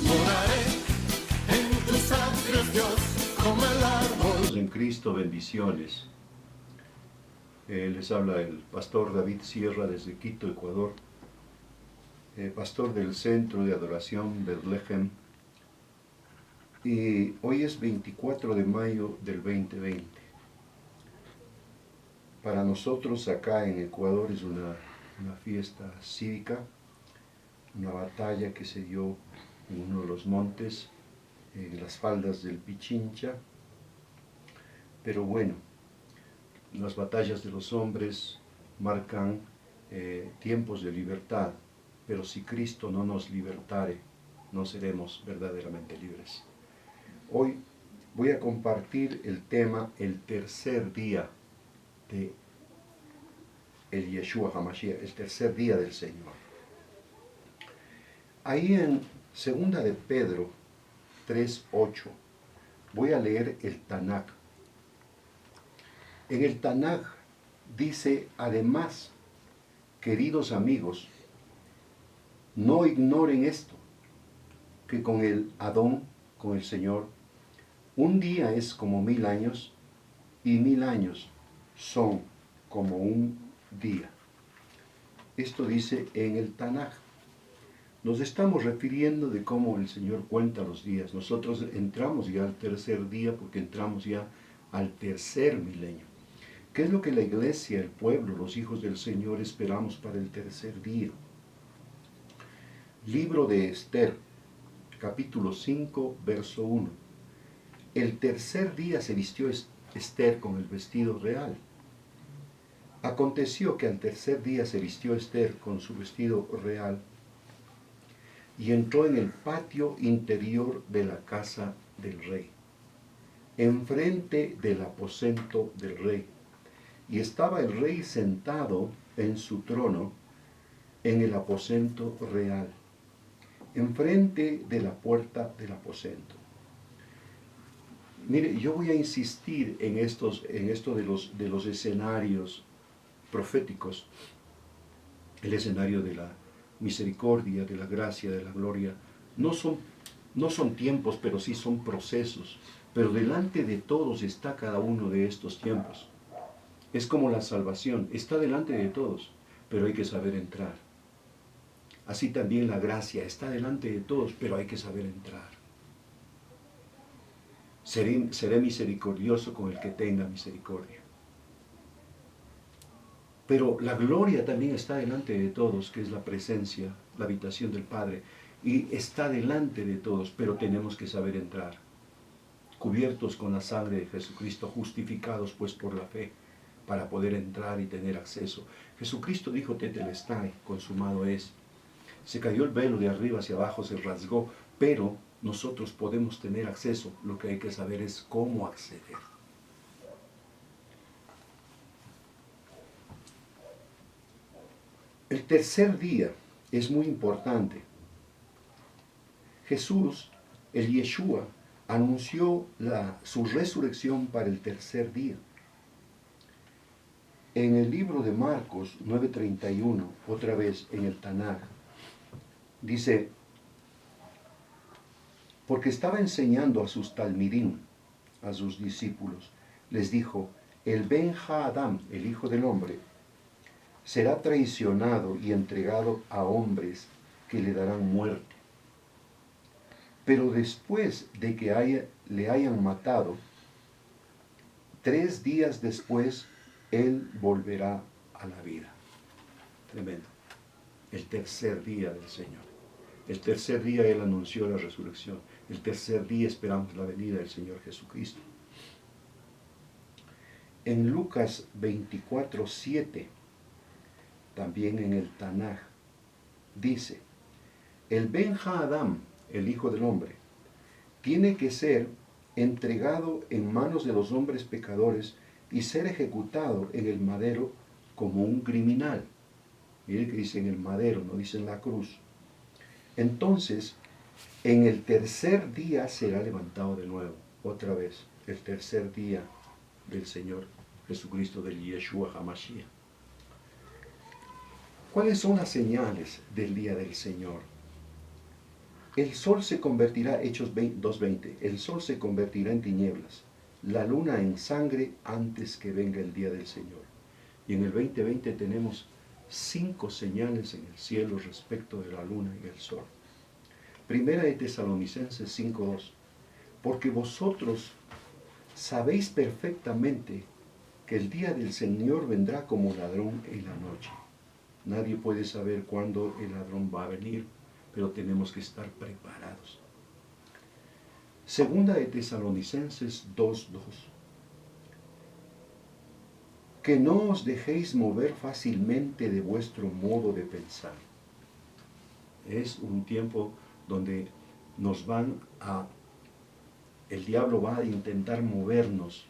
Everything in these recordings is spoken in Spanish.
Moraré en tus atrios, Dios, como el árbol. En Cristo, bendiciones. Les habla el pastor David Sierra desde Quito, Ecuador, pastor del Centro de Adoración Bethlehem. Y hoy es 24 de mayo del 2020. Para nosotros acá en Ecuador es una fiesta cívica, una batalla que se dio en uno de los montes, en las faldas del Pichincha. Pero bueno, las batallas de los hombres marcan tiempos de libertad, pero si Cristo no nos libertare, no seremos verdaderamente libres. Hoy voy a compartir el tema, el tercer día de el Yeshua HaMashiach, el tercer día del Señor. Ahí en 2 de Pedro 3:8 voy a leer el Tanaj. En el Tanaj dice, además, queridos amigos, no ignoren esto, que con el Adón, con el Señor, un día es como 1000 años y 1000 años son como un día. Esto dice en el Tanaj. Nos estamos refiriendo de cómo el Señor cuenta los días. Nosotros entramos ya al tercer día porque entramos ya al tercer milenio. ¿Qué es lo que la iglesia, el pueblo, los hijos del Señor esperamos para el tercer día? Libro de Esther, capítulo 5, verso 1. El tercer día se vistió Esther con el vestido real. Aconteció que al tercer día se vistió Esther con su vestido real y entró en el patio interior de la casa del rey, enfrente del aposento del rey. Y estaba el rey sentado en su trono en el aposento real, enfrente de la puerta del aposento. Mire, yo voy a insistir en esto de los escenarios proféticos, el escenario de la misericordia, de la gracia, de la gloria. No son tiempos, pero sí son procesos. Pero delante de todos está cada uno de estos tiempos. Es como la salvación, está delante de todos, pero hay que saber entrar. Así también la gracia está delante de todos, pero hay que saber entrar. Seré misericordioso con el que tenga misericordia. Pero la gloria también está delante de todos, que es la presencia, la habitación del Padre. Y está delante de todos, pero tenemos que saber entrar. Cubiertos con la sangre de Jesucristo, justificados pues por la fe, para poder entrar y tener acceso. Jesucristo dijo, tetelestai, consumado es. Se cayó el velo de arriba hacia abajo, se rasgó, pero nosotros podemos tener acceso. Lo que hay que saber es cómo acceder. El tercer día es muy importante. Jesús, el Yeshua, anunció su resurrección para el tercer día. En el libro de Marcos 9:31, otra vez en el Tanaj, dice, porque estaba enseñando a sus talmidim, a sus discípulos, les dijo, el Ben Ha-Adam, el Hijo del Hombre, será traicionado y entregado a hombres que le darán muerte. Pero después de que le hayan matado, 3 días después, Él volverá a la vida. Tremendo. El tercer día del Señor. El tercer día Él anunció la resurrección. El tercer día esperamos la venida del Señor Jesucristo. En Lucas 24:7, también en el Tanaj, dice, el Ben Ha-Adam, el Hijo del Hombre, tiene que ser entregado en manos de los hombres pecadores y ser ejecutado en el madero como un criminal. Mire que dice en el madero, no dice en la cruz. Entonces, en el tercer día será levantado de nuevo, otra vez, el tercer día del Señor Jesucristo, del Yeshua HaMashiach. ¿Cuáles son las señales del día del Señor? El sol se convertirá, Hechos 2:20, el sol se convertirá en tinieblas, la luna en sangre antes que venga el día del Señor. Y en el 2020 tenemos 5 señales en el cielo respecto de la luna y el sol. Primera de Tesalonicenses 5:2, porque vosotros sabéis perfectamente que el día del Señor vendrá como ladrón en la noche. Nadie puede saber cuándo el ladrón va a venir, pero tenemos que estar preparados. Segunda de Tesalonicenses 2:2, que no os dejéis mover fácilmente de vuestro modo de pensar. Es un tiempo donde el diablo va a intentar movernos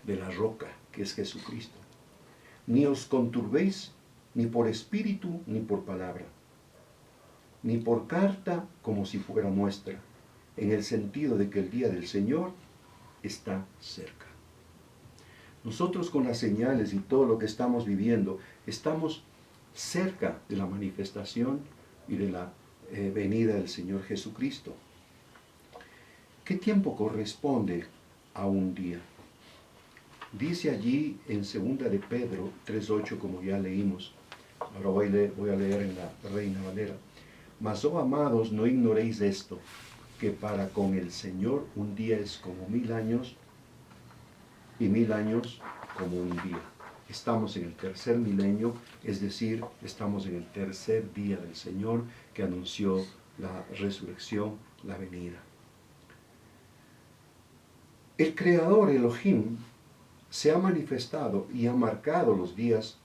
de la roca que es Jesucristo. Ni os conturbéis ni por espíritu ni por palabra, ni por carta como si fuera nuestra, en el sentido de que el día del Señor está cerca. Nosotros con las señales y todo lo que estamos viviendo, estamos cerca de la manifestación y de la venida del Señor Jesucristo. ¿Qué tiempo corresponde a un día? Dice allí en 2 de Pedro 3:8, como ya leímos. Ahora voy a leer en la Reina Valera. Mas, oh amados, no ignoréis esto, que para con el Señor un día es como 1000 años, y 1000 años como un día. Estamos en el tercer milenio, es decir, estamos en el tercer día del Señor que anunció la resurrección, la venida. El Creador Elohim se ha manifestado y ha marcado los días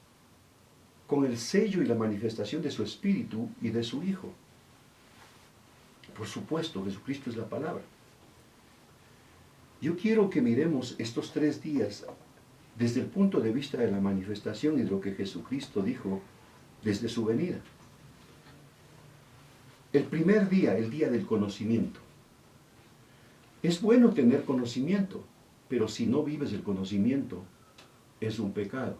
con el sello y la manifestación de su Espíritu y de su Hijo. Por supuesto, Jesucristo es la palabra. Yo quiero que miremos estos 3 días desde el punto de vista de la manifestación y de lo que Jesucristo dijo desde su venida. El primer día, el día del conocimiento. Es bueno tener conocimiento, pero si no vives el conocimiento, es un pecado.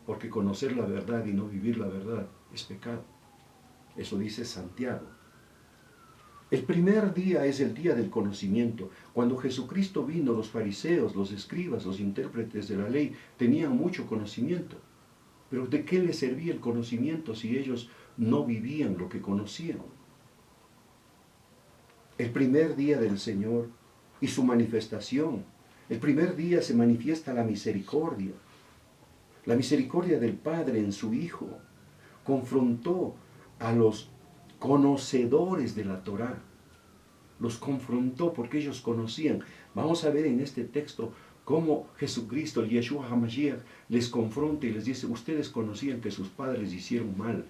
Porque conocer la verdad y no vivir la verdad es pecado. Eso dice Santiago. El primer día es el día del conocimiento. Cuando Jesucristo vino, los fariseos, los escribas, los intérpretes de la ley tenían mucho conocimiento. Pero ¿de qué les servía el conocimiento si ellos no vivían lo que conocían? El primer día del Señor y su manifestación. El primer día se manifiesta la misericordia. La misericordia del Padre en su Hijo. Confrontó a los conocedores de la Torá. Los confrontó porque ellos conocían. Vamos a ver en este texto cómo Jesucristo, el Yeshua HaMashiach, les confronta y les dice: ustedes conocían que sus padres hicieron mal,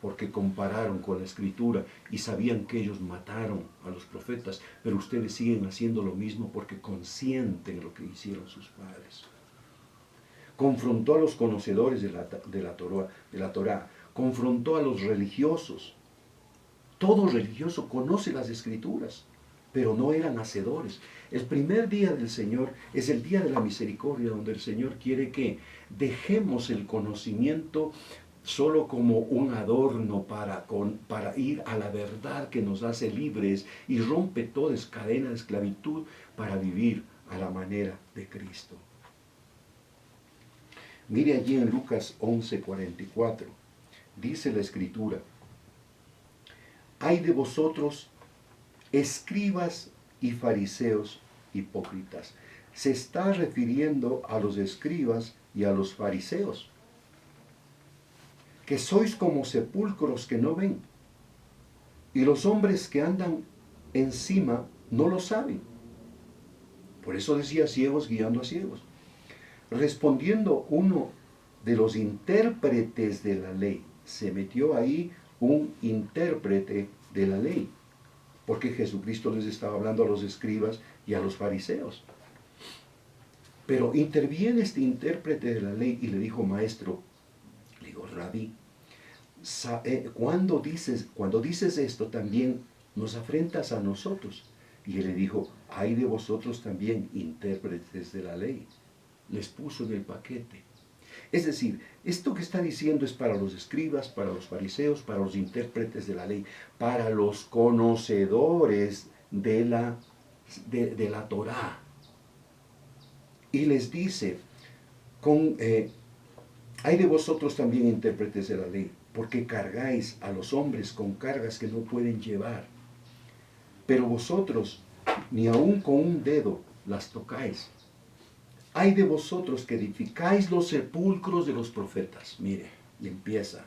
porque compararon con la Escritura y sabían que ellos mataron a los profetas, pero ustedes siguen haciendo lo mismo porque consienten lo que hicieron sus padres. Confrontó a los conocedores de la Torá, confrontó a los religiosos. Todo religioso conoce las Escrituras, pero no eran hacedores. El primer día del Señor es el día de la misericordia, donde el Señor quiere que dejemos el conocimiento solo como un adorno para ir a la verdad que nos hace libres y rompe toda cadena de esclavitud para vivir a la manera de Cristo. Mire allí en Lucas 11:44, dice la Escritura: ay de vosotros, escribas y fariseos hipócritas. Se está refiriendo a los escribas y a los fariseos, que sois como sepulcros que no ven, y los hombres que andan encima no lo saben. Por eso decía: ciegos guiando a ciegos. Respondiendo uno de los intérpretes de la ley, se metió ahí un intérprete de la ley, porque Jesucristo les estaba hablando a los escribas y a los fariseos. Pero interviene este intérprete de la ley y le dijo: maestro, le digo, rabí, cuando dices esto también nos afrentas a nosotros. Y él le dijo: ay de vosotros también, intérpretes de la ley. Les puso en el paquete. Es decir, esto que está diciendo es para los escribas, para los fariseos, para los intérpretes de la ley, para los conocedores de la Torá. Y les dice, hay de vosotros también intérpretes de la ley, porque cargáis a los hombres con cargas que no pueden llevar. Pero vosotros ni aun con un dedo las tocáis. Hay de vosotros que edificáis los sepulcros de los profetas. Mire, y empieza.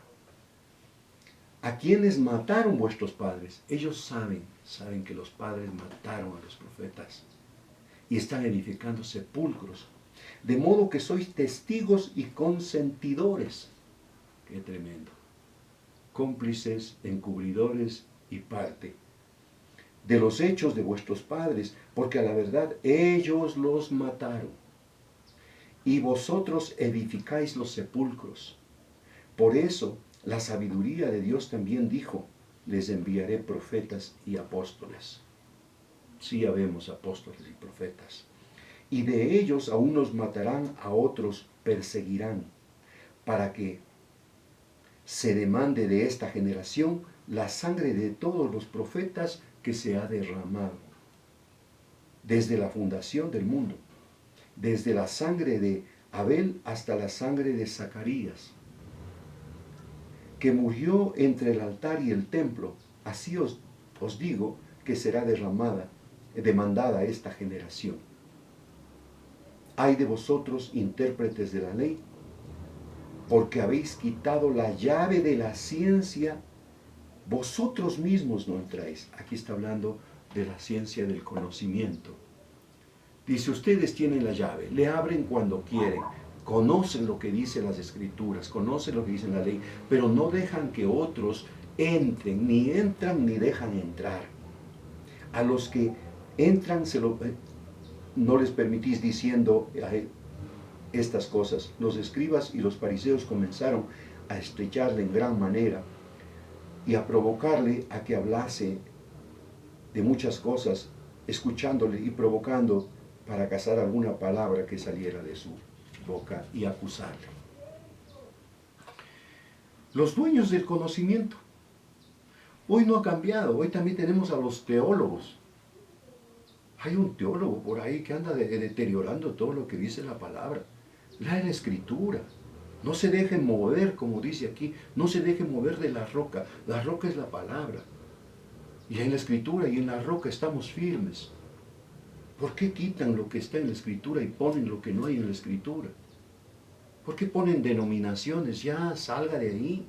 ¿A quienes mataron vuestros padres? Ellos saben que los padres mataron a los profetas. Y están edificando sepulcros. De modo que sois testigos y consentidores. Qué tremendo. Cómplices, encubridores y parte de los hechos de vuestros padres, porque a la verdad ellos los mataron. Y vosotros edificáis los sepulcros. Por eso la sabiduría de Dios también dijo, les enviaré profetas y apóstoles. Sí habemos apóstoles y profetas. Y de ellos a unos matarán, a otros perseguirán, para que se demande de esta generación la sangre de todos los profetas que se ha derramado desde la fundación del mundo, desde la sangre de Abel hasta la sangre de Zacarías, que murió entre el altar y el templo. Así os digo que será demandada esta generación. Hay de vosotros intérpretes de la ley, porque habéis quitado la llave de la ciencia, vosotros mismos no entráis. Aquí está hablando de la ciencia del conocimiento. Dice, ustedes tienen la llave, le abren cuando quieren, conocen lo que dicen las Escrituras, conocen lo que dice la ley, pero no dejan que otros entren, ni entran ni dejan entrar. A los que entran no les permitís diciendo estas cosas. Los escribas y los fariseos comenzaron a estrecharle en gran manera y a provocarle a que hablase de muchas cosas, escuchándole y provocando para cazar alguna palabra que saliera de su boca y acusarle. Los dueños del conocimiento. Hoy no ha cambiado, hoy también tenemos a los teólogos. Hay un teólogo por ahí que anda deteriorando todo lo que dice la palabra. Lea la Escritura. No se dejen mover, como dice aquí, no se dejen mover de la roca. La roca es la palabra. Y en la Escritura y en la roca estamos firmes. ¿Por qué quitan lo que está en la Escritura y ponen lo que no hay en la Escritura? ¿Por qué ponen denominaciones? Ya, salga de ahí.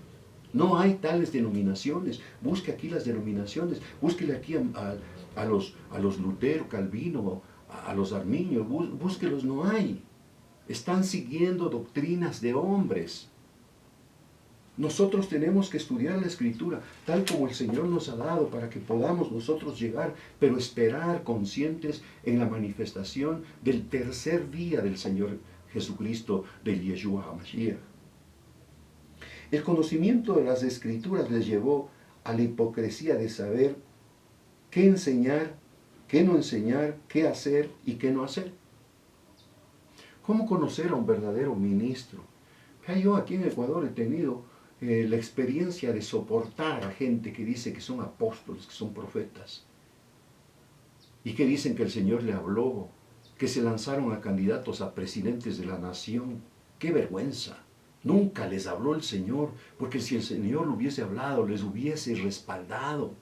No hay tales denominaciones. Busque aquí las denominaciones. Búsquele aquí a los Lutero, Calvino, a los Arminios. Búsquelos, no hay. Están siguiendo doctrinas de hombres. Nosotros tenemos que estudiar la Escritura tal como el Señor nos ha dado para que podamos nosotros llegar, pero esperar conscientes en la manifestación del tercer día del Señor Jesucristo, del Yeshua HaMashiach. El conocimiento de las Escrituras les llevó a la hipocresía de saber qué enseñar, qué no enseñar, qué hacer y qué no hacer. ¿Cómo conocer a un verdadero ministro? Yo aquí en Ecuador he tenido la experiencia de soportar a gente que dice que son apóstoles, que son profetas, y que dicen que el Señor le habló, que se lanzaron a candidatos a presidentes de la nación. ¡Qué vergüenza! Nunca les habló el Señor, porque si el Señor le hubiese hablado, les hubiese respaldado.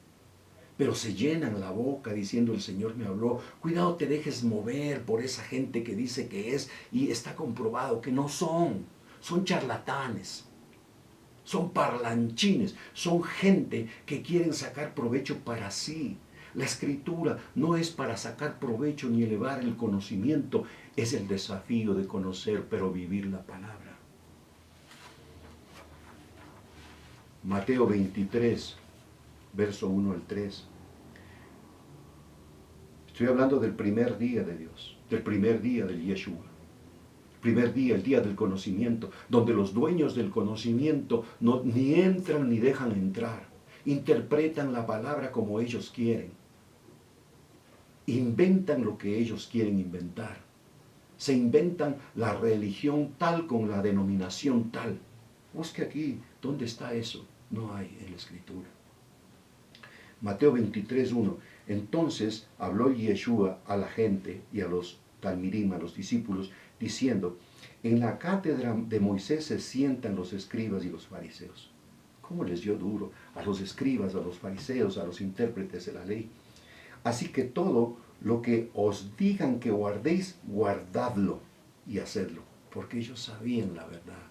Pero se llenan la boca diciendo el Señor me habló. Cuidado, te dejes mover por esa gente que dice que es, y está comprobado que no son. Son charlatanes, son parlanchines, son gente que quieren sacar provecho para sí. La Escritura no es para sacar provecho ni elevar el conocimiento, es el desafío de conocer, pero vivir la palabra. Mateo 23, verso 1 al 3. Estoy hablando del primer día de Dios, del primer día del Yeshua. Primer día, el día del conocimiento, donde los dueños del conocimiento ni entran ni dejan entrar. Interpretan la palabra como ellos quieren. Inventan lo que ellos quieren inventar. Se inventan la religión tal con la denominación tal. Busque aquí, ¿dónde está eso? No hay en la Escritura. Mateo 23:1. Entonces habló Yeshua a la gente y a los talmidim, a los discípulos, diciendo, en la cátedra de Moisés se sientan los escribas y los fariseos. ¿Cómo les dio duro a los escribas, a los fariseos, a los intérpretes de la ley? Así que todo lo que os digan que guardéis, guardadlo y hacedlo, porque ellos sabían la verdad.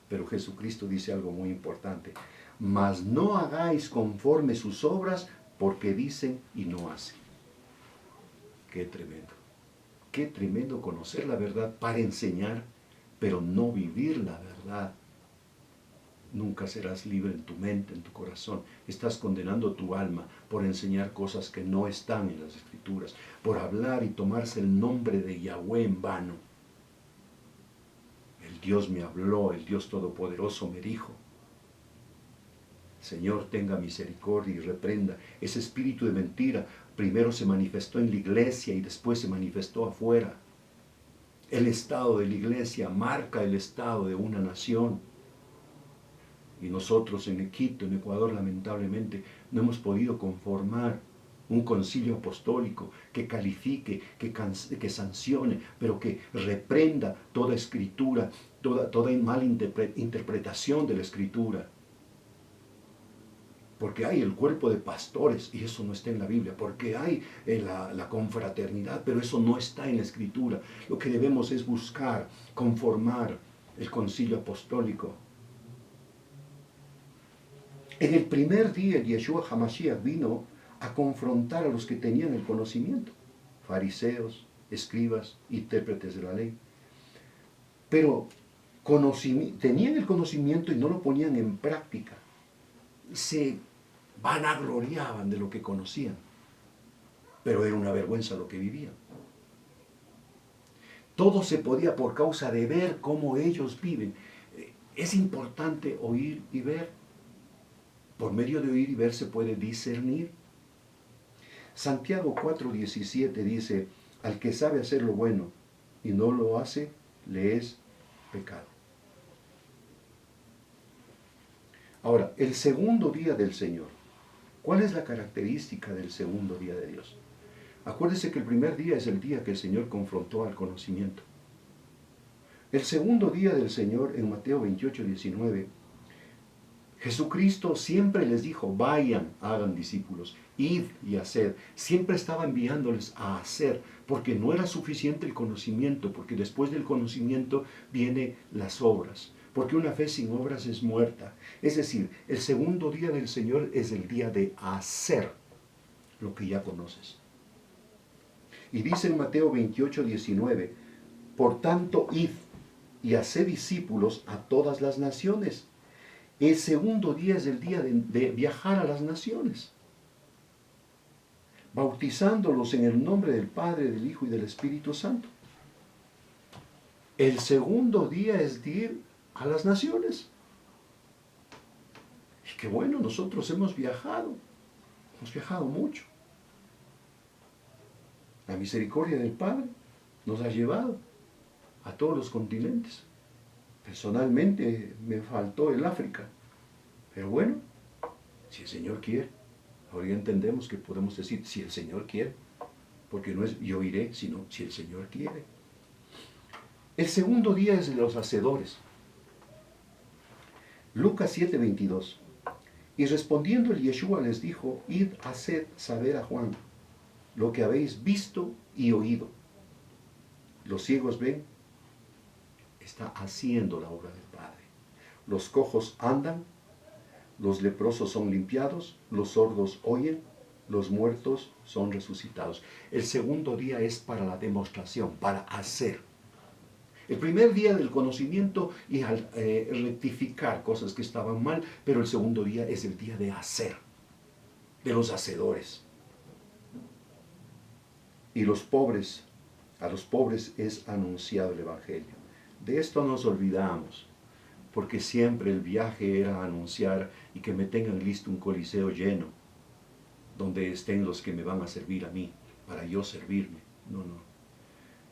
Pero Jesucristo dice algo muy importante, mas no hagáis conforme sus obras, porque dicen y no hacen. Qué tremendo conocer la verdad para enseñar, pero no vivir la verdad. Nunca serás libre en tu mente, en tu corazón. Estás condenando tu alma por enseñar cosas que no están en las Escrituras, por hablar y tomarse el nombre de Yahweh en vano. El Dios me habló, el Dios Todopoderoso me dijo. Señor, tenga misericordia y reprenda. Ese espíritu de mentira primero se manifestó en la iglesia y después se manifestó afuera. El estado de la iglesia marca el estado de una nación. Y nosotros en Quito, en Ecuador, lamentablemente, no hemos podido conformar un concilio apostólico que califique, que sancione, pero que reprenda toda escritura, toda mala interpretación de la escritura. Porque hay el cuerpo de pastores, y eso no está en la Biblia. Porque hay la confraternidad, pero eso no está en la Escritura. Lo que debemos es buscar, conformar el concilio apostólico. En el primer día, Yeshua HaMashiach vino a confrontar a los que tenían el conocimiento. Fariseos, escribas, intérpretes de la ley. Pero tenían el conocimiento y no lo ponían en práctica. Se vanagloriaban de lo que conocían, pero era una vergüenza lo que vivían. Todo se podía por causa de ver cómo ellos viven. Es importante oír y ver. Por medio de oír y ver se puede discernir. Santiago 4:17 dice, al que sabe hacer lo bueno y no lo hace, le es pecado. Ahora, el segundo día del Señor. ¿Cuál es la característica del segundo día de Dios? Acuérdese que el primer día es el día que el Señor confrontó al conocimiento. El segundo día del Señor, en Mateo 28:19, Jesucristo siempre les dijo, vayan, hagan discípulos, id y haced. Siempre estaba enviándoles a hacer, porque no era suficiente el conocimiento, porque después del conocimiento vienen las obras. Porque una fe sin obras es muerta. Es decir, el segundo día del Señor es el día de hacer lo que ya conoces. Y dice en Mateo 28:19, por tanto, id y haced discípulos a todas las naciones. El segundo día es el día de viajar a las naciones, bautizándolos en el nombre del Padre, del Hijo y del Espíritu Santo. El segundo día es de ir a las naciones. Y qué bueno, nosotros hemos viajado mucho. La misericordia del Padre nos ha llevado a todos los continentes. Personalmente me faltó el África, pero bueno, si el Señor quiere, ahora ya entendemos que podemos decir, si el Señor quiere, porque no es yo iré, sino si el Señor quiere. El segundo día es de los hacedores. Lucas 7:22. Y respondiendo el Yeshua les dijo, id, haced saber a Juan lo que habéis visto y oído. Los ciegos ven, está haciendo la obra del Padre. Los cojos andan, los leprosos son limpiados, los sordos oyen, los muertos son resucitados. El segundo día es para la demostración, para hacer. El primer día del conocimiento y al rectificar cosas que estaban mal, pero el segundo día es el día de hacer, de los hacedores. Y a los pobres es anunciado el Evangelio. De esto nos olvidamos, porque siempre el viaje era anunciar y que me tengan listo un coliseo lleno, donde estén los que me van a servir a mí, para yo servirme. No.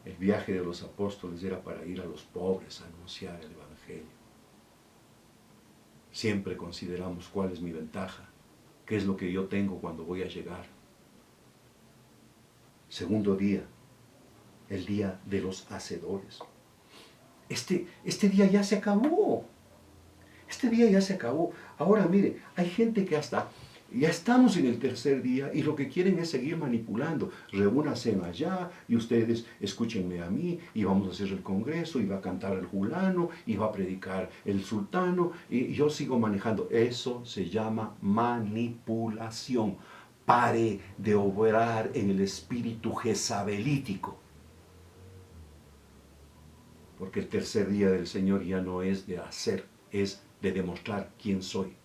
El viaje de los apóstoles era para ir a los pobres a anunciar el Evangelio. Siempre consideramos cuál es mi ventaja, qué es lo que yo tengo cuando voy a llegar. Segundo día, el día de los hacedores. Este día ya se acabó. Este día ya se acabó. Ahora mire, hay gente que ya estamos en el tercer día y lo que quieren es seguir manipulando. Reúnanse allá y ustedes escúchenme a mí y vamos a hacer el congreso y va a cantar el fulano y va a predicar el sultano y yo sigo manejando. Eso se llama manipulación. Pare de obrar en el espíritu jezabelítico. Porque el tercer día del Señor ya no es de hacer, es de demostrar quién soy.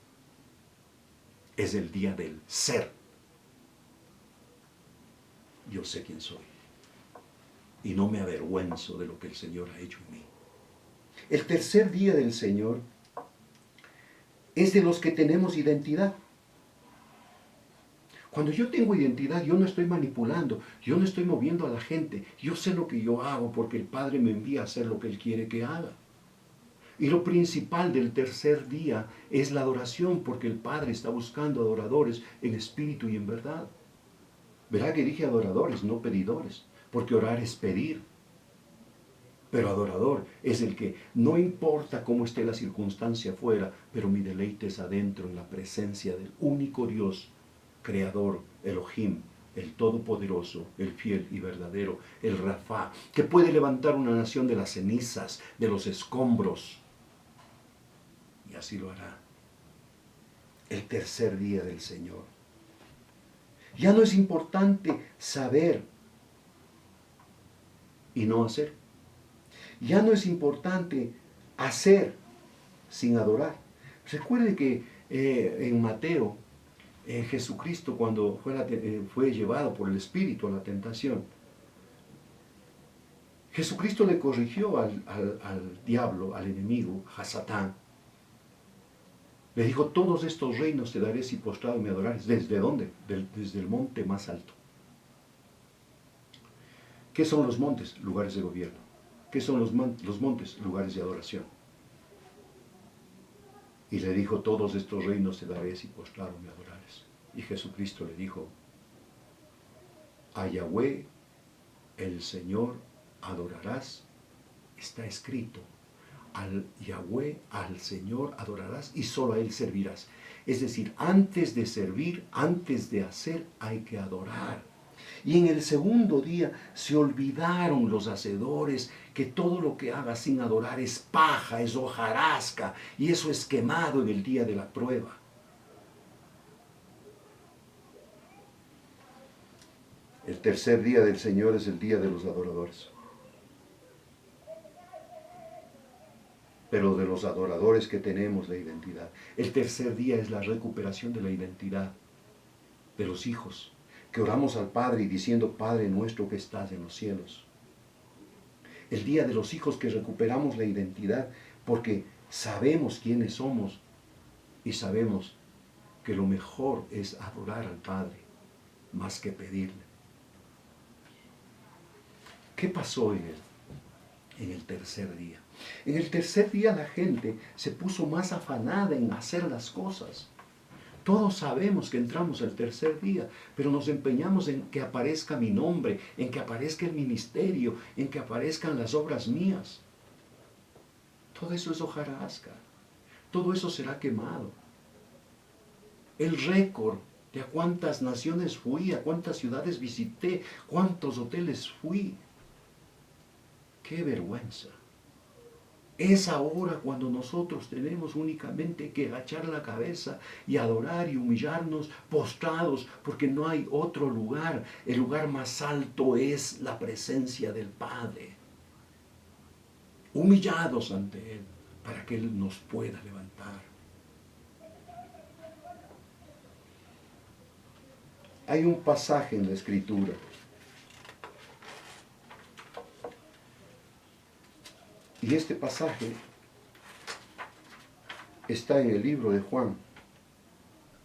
Es el día del ser. Yo sé quién soy. Y no me avergüenzo de lo que el Señor ha hecho en mí. El tercer día del Señor es de los que tenemos identidad. Cuando yo tengo identidad, yo no estoy manipulando, yo no estoy moviendo a la gente. Yo sé lo que yo hago porque el Padre me envía a hacer lo que Él quiere que haga. Y lo principal del tercer día es la adoración, porque el Padre está buscando adoradores en espíritu y en verdad. Verá que dije adoradores, no pedidores, porque orar es pedir. Pero adorador es el que no importa cómo esté la circunstancia afuera, pero mi deleite es adentro en la presencia del único Dios, Creador, Elohim, el Todopoderoso, el fiel y verdadero, el Rafá, que puede levantar una nación de las cenizas, de los escombros. Y así lo hará. El tercer día del Señor. Ya no es importante saber y no hacer. Ya no es importante hacer sin adorar. Recuerde que en Mateo, Jesucristo cuando fue llevado por el Espíritu a la tentación, Jesucristo le corrigió al diablo, al enemigo, a Satán. Le dijo, todos estos reinos te daré si postrado me adorares. ¿Desde dónde? Desde el monte más alto. ¿Qué son los montes? Lugares de gobierno. ¿Qué son los montes? Lugares de adoración. Y le dijo, todos estos reinos te daré si postrado me adorares. Y Jesucristo le dijo, a Yahweh, el Señor, adorarás. Está escrito, al Yahweh, al Señor adorarás y solo a Él servirás. Es decir, antes de servir, antes de hacer, hay que adorar. Y en el segundo día se olvidaron los hacedores que todo lo que haga sin adorar es paja, es hojarasca, y eso es quemado en el día de la prueba. El tercer día del Señor es el día de los adoradores. Pero de los adoradores que tenemos la identidad. El tercer día es la recuperación de la identidad de los hijos, que oramos al Padre y diciendo, Padre nuestro que estás en los cielos. El día de los hijos que recuperamos la identidad porque sabemos quiénes somos y sabemos que lo mejor es adorar al Padre más que pedirle. ¿Qué pasó en el tercer día? En el tercer día la gente se puso más afanada en hacer las cosas. Todos sabemos que entramos al tercer día, pero nos empeñamos en que aparezca mi nombre, en que aparezca el ministerio, en que aparezcan las obras mías. Todo eso es hojarasca. Todo eso será quemado. El récord de a cuántas naciones fui, a cuántas ciudades visité, cuántos hoteles fui. ¡Qué vergüenza! Es ahora cuando nosotros tenemos únicamente que agachar la cabeza y adorar y humillarnos postrados, porque no hay otro lugar. El lugar más alto es la presencia del Padre. Humillados ante Él, para que Él nos pueda levantar. Hay un pasaje en la Escritura y este pasaje está en el libro de Juan,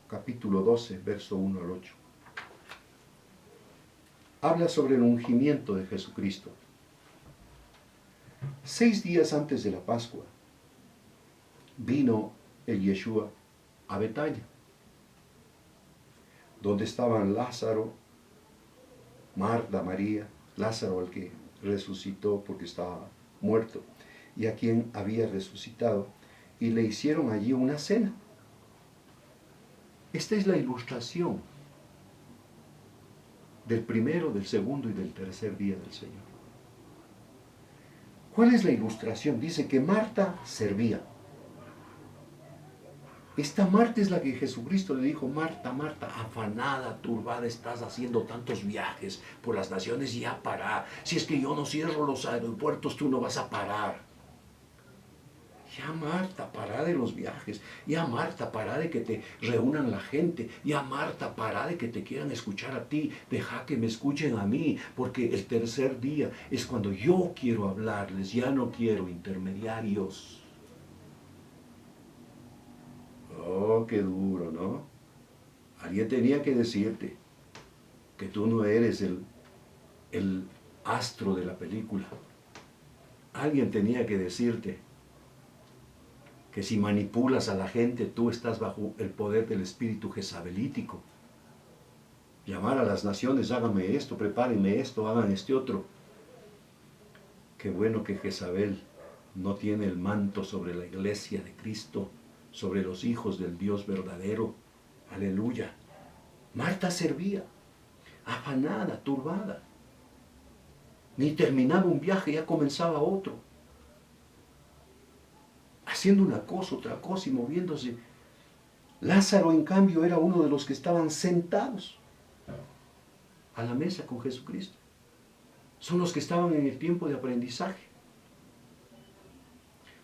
capítulo 12, verso 1 al 8. Habla sobre el ungimiento de Jesucristo. 6 días antes de la Pascua, vino el Yeshua a Betania, donde estaban Lázaro, Marta, María, Lázaro al que resucitó porque estaba muerto, y a quien había resucitado, y le hicieron allí una cena. Esta es la ilustración del primero, del segundo y del tercer día del Señor. ¿Cuál es la ilustración? Dice que Marta servía. Esta Marta es la que Jesucristo le dijo: Marta, Marta, afanada, turbada estás haciendo tantos viajes por las naciones, ya para. Si es que yo no cierro los aeropuertos, tú no vas a parar. Ya Marta, para de los viajes. Ya Marta, para de que te reúnan la gente. Ya Marta, para de que te quieran escuchar a ti. Deja que me escuchen a mí, porque el tercer día es cuando yo quiero hablarles. Ya no quiero intermediarios. Oh, qué duro, ¿no? Alguien tenía que decirte que tú no eres el astro de la película. Alguien tenía que decirte que si manipulas a la gente, tú estás bajo el poder del espíritu jezabelítico. Llamar a las naciones: háganme esto, prepárenme esto, hagan este otro. Qué bueno que Jezabel no tiene el manto sobre la iglesia de Cristo, sobre los hijos del Dios verdadero. Aleluya. Marta servía, afanada, turbada. Ni terminaba un viaje, ya comenzaba otro. Haciendo una cosa, otra cosa y moviéndose. Lázaro, en cambio, era uno de los que estaban sentados a la mesa con Jesucristo. Son los que estaban en el tiempo de aprendizaje.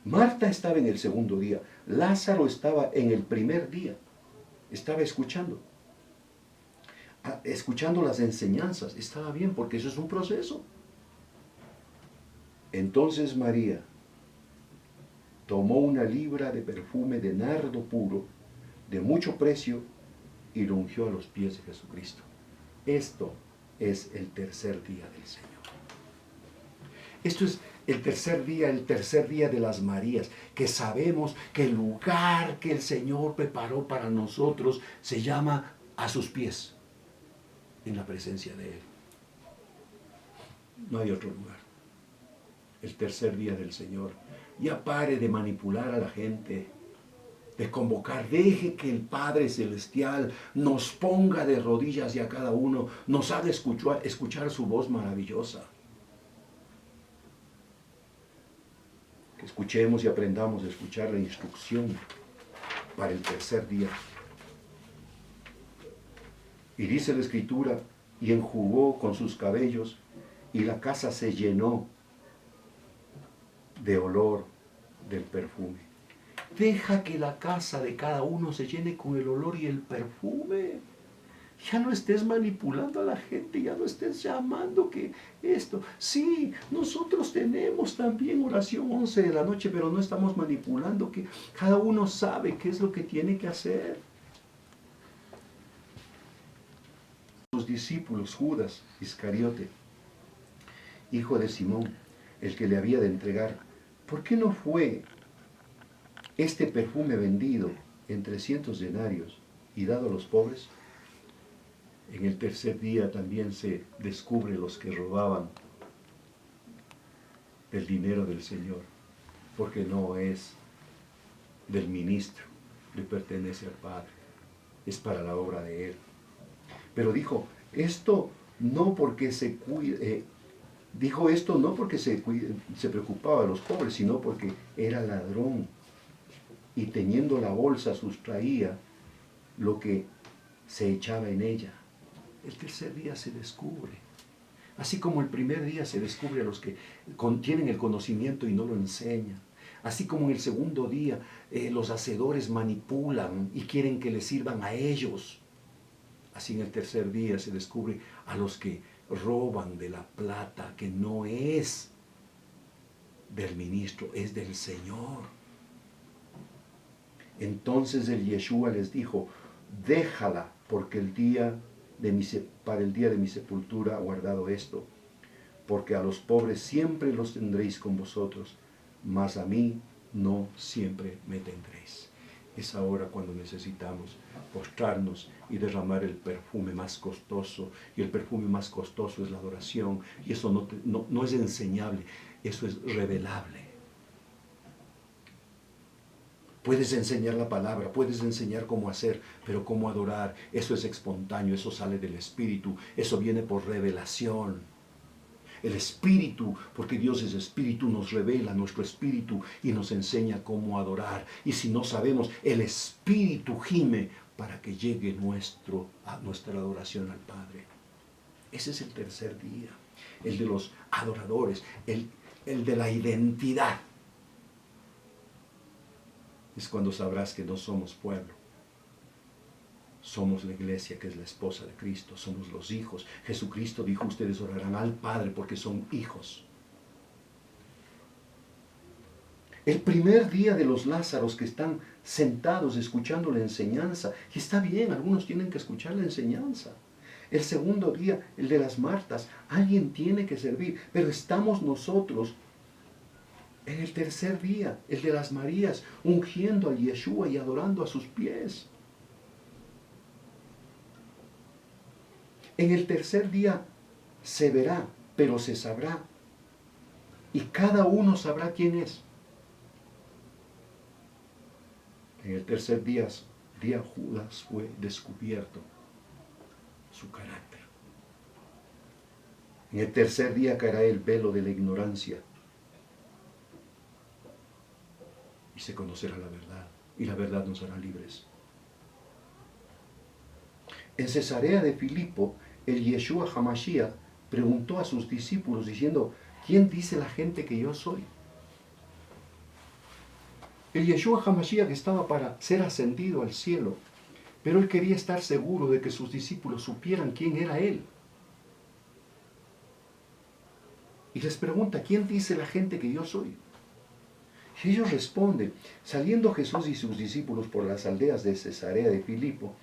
Marta estaba en el segundo día. Lázaro estaba en el primer día. Estaba escuchando las enseñanzas. Estaba bien, porque eso es un proceso. Entonces María tomó una libra de perfume de nardo puro, de mucho precio, y lo ungió a los pies de Jesucristo. Esto es el tercer día del Señor. Esto es el tercer día de las Marías, que sabemos que el lugar que el Señor preparó para nosotros se llama a sus pies, en la presencia de Él. No hay otro lugar. El tercer día del Señor. Ya pare de manipular a la gente, de convocar. Deje que el Padre Celestial nos ponga de rodillas y a cada uno nos haga escuchar su voz maravillosa. Que escuchemos y aprendamos a escuchar la instrucción para el tercer día. Y dice la Escritura: y enjugó con sus cabellos, y la casa se llenó de olor del perfume. Deja que la casa de cada uno se llene con el olor y el perfume. Ya no estés manipulando a la gente, ya no estés llamando que esto. Sí, nosotros tenemos también oración 11 de la noche, pero no estamos manipulando, que cada uno sabe qué es lo que tiene que hacer. Los discípulos, Judas Iscariote, hijo de Simón, el que le había de entregar, ¿por qué no fue este perfume vendido en 300 denarios y dado a los pobres? En el tercer día también se descubre los que robaban el dinero del Señor, porque no es del ministro, le pertenece al Padre, es para la obra de Él. Pero dijo esto no porque se preocupaba de los pobres, sino porque era ladrón, y teniendo la bolsa sustraía lo que se echaba en ella. El tercer día se descubre. Así como el primer día se descubre a los que tienen el conocimiento y no lo enseñan. Así como en el segundo día los hacedores manipulan y quieren que les sirvan a ellos. Así en el tercer día se descubre a los que roban de la plata que no es del ministro, es del Señor. Entonces el Yeshua les dijo: déjala, porque para el día de mi sepultura ha guardado esto. porque a los pobres siempre los tendréis con vosotros, mas a mí no siempre me tendréis. Es ahora cuando necesitamos postrarnos y derramar el perfume más costoso, y el perfume más costoso es la adoración, y eso no es enseñable, eso es revelable. Puedes enseñar la palabra, puedes enseñar cómo hacer, pero cómo adorar, eso es espontáneo, eso sale del Espíritu, eso viene por revelación. El Espíritu, porque Dios es Espíritu, nos revela nuestro Espíritu y nos enseña cómo adorar. Y si no sabemos, el Espíritu gime para que llegue nuestra adoración al Padre. Ese es el tercer día, el de los adoradores, el de la identidad. Es cuando sabrás que no somos pueblo. Somos la iglesia, que es la esposa de Cristo. Somos los hijos. Jesucristo dijo, ustedes orarán al Padre porque son hijos. El primer día de los Lázaros que están sentados escuchando la enseñanza. Y está bien, algunos tienen que escuchar la enseñanza. El segundo día, el de las Martas. Alguien tiene que servir. Pero estamos nosotros en el tercer día, el de las Marías, ungiendo a Yeshua y adorando a sus pies. En el tercer día se verá, pero se sabrá. Y cada uno sabrá quién es. En el tercer día Judas fue descubierto su carácter. En el tercer día caerá el velo de la ignorancia. Y se conocerá la verdad, y la verdad nos hará libres. En Cesarea de Filipo, el Yeshua HaMashiach preguntó a sus discípulos diciendo, ¿quién dice la gente que yo soy? El Yeshua HaMashiach estaba para ser ascendido al cielo, pero él quería estar seguro de que sus discípulos supieran quién era él. Y les pregunta, ¿quién dice la gente que yo soy? Y ellos responden, saliendo Jesús y sus discípulos por las aldeas de Cesarea de Filipo,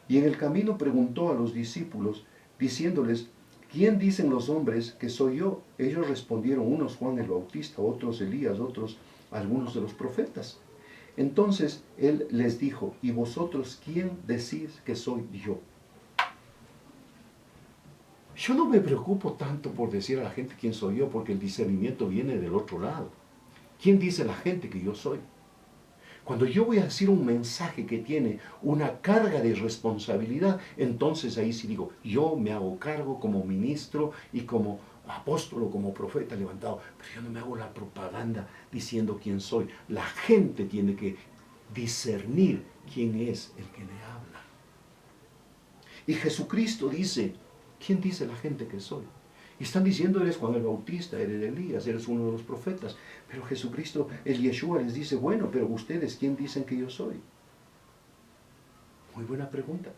y en el camino preguntó a los discípulos, diciéndoles, ¿quién dicen los hombres que soy yo? Ellos respondieron, unos Juan el Bautista, otros Elías, otros algunos de los profetas. Entonces él les dijo, ¿y vosotros quién decís que soy yo? Yo no me preocupo tanto por decir a la gente quién soy yo, porque el discernimiento viene del otro lado. ¿Quién dice la gente que yo soy? Cuando yo voy a decir un mensaje que tiene una carga de responsabilidad, entonces ahí sí digo, yo me hago cargo como ministro y como apóstol o como profeta levantado, pero yo no me hago la propaganda diciendo quién soy. La gente tiene que discernir quién es el que le habla. Y Jesucristo dice, ¿quién dice la gente que soy? Y están diciendo, eres Juan el Bautista, eres Elías, eres uno de los profetas. Pero Jesucristo, el Yeshua, les dice, bueno, pero ustedes, ¿quién dicen que yo soy? Muy buena pregunta.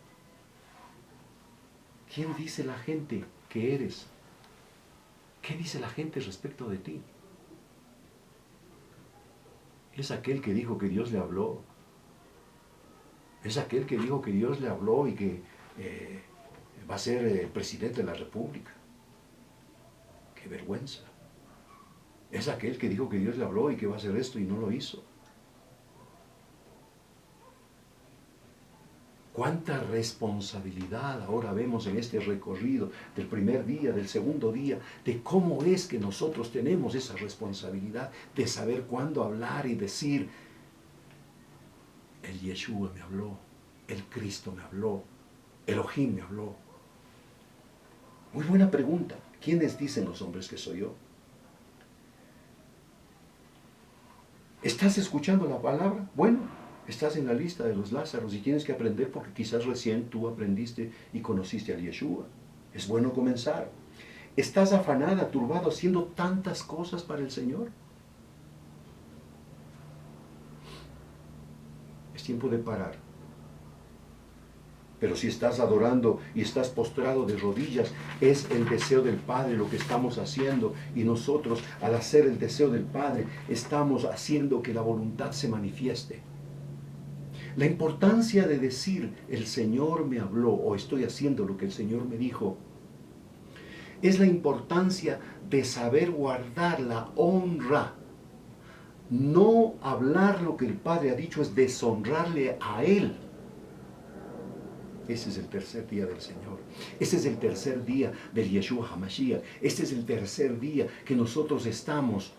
¿Quién dice la gente que eres? ¿Qué dice la gente respecto de ti? Es aquel que dijo que Dios le habló. Es aquel que dijo que Dios le habló y que va a ser el presidente de la República. ¡Qué vergüenza! Es aquel que dijo que Dios le habló y que va a hacer esto y no lo hizo. Cuánta responsabilidad ahora vemos en este recorrido del primer día, del segundo día, de cómo es que nosotros tenemos esa responsabilidad de saber cuándo hablar y decir, el Yeshua me habló, el Cristo me habló, Elohim me habló. Muy buena pregunta. ¿Quiénes dicen los hombres que soy yo? ¿Estás escuchando la palabra? Bueno, estás en la lista de los Lázaros y tienes que aprender porque quizás recién tú aprendiste y conociste al Yeshua. Es bueno comenzar. ¿Estás afanada, turbado, haciendo tantas cosas para el Señor? Es tiempo de parar. Pero si estás adorando y estás postrado de rodillas, es el deseo del Padre lo que estamos haciendo. Y nosotros, al hacer el deseo del Padre, estamos haciendo que la voluntad se manifieste. La importancia de decir, el Señor me habló, o estoy haciendo lo que el Señor me dijo, Es la importancia de saber guardar la honra. No hablar lo que el Padre ha dicho es deshonrarle a Él. Ese es el tercer día del Señor. Ese es el tercer día del Yeshua HaMashiach. Este es el tercer día que nosotros estamos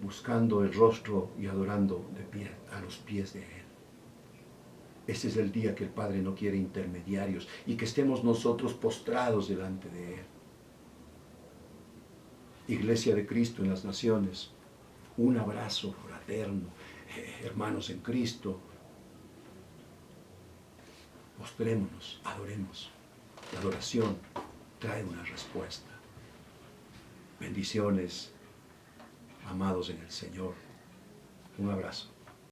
buscando el rostro y adorando de pie a los pies de Él. Ese es el día que el Padre no quiere intermediarios y que estemos nosotros postrados delante de Él. Iglesia de Cristo en las naciones, un abrazo fraterno, hermanos en Cristo. Postrémonos, adoremos. La adoración trae una respuesta. Bendiciones, amados en el Señor. Un abrazo.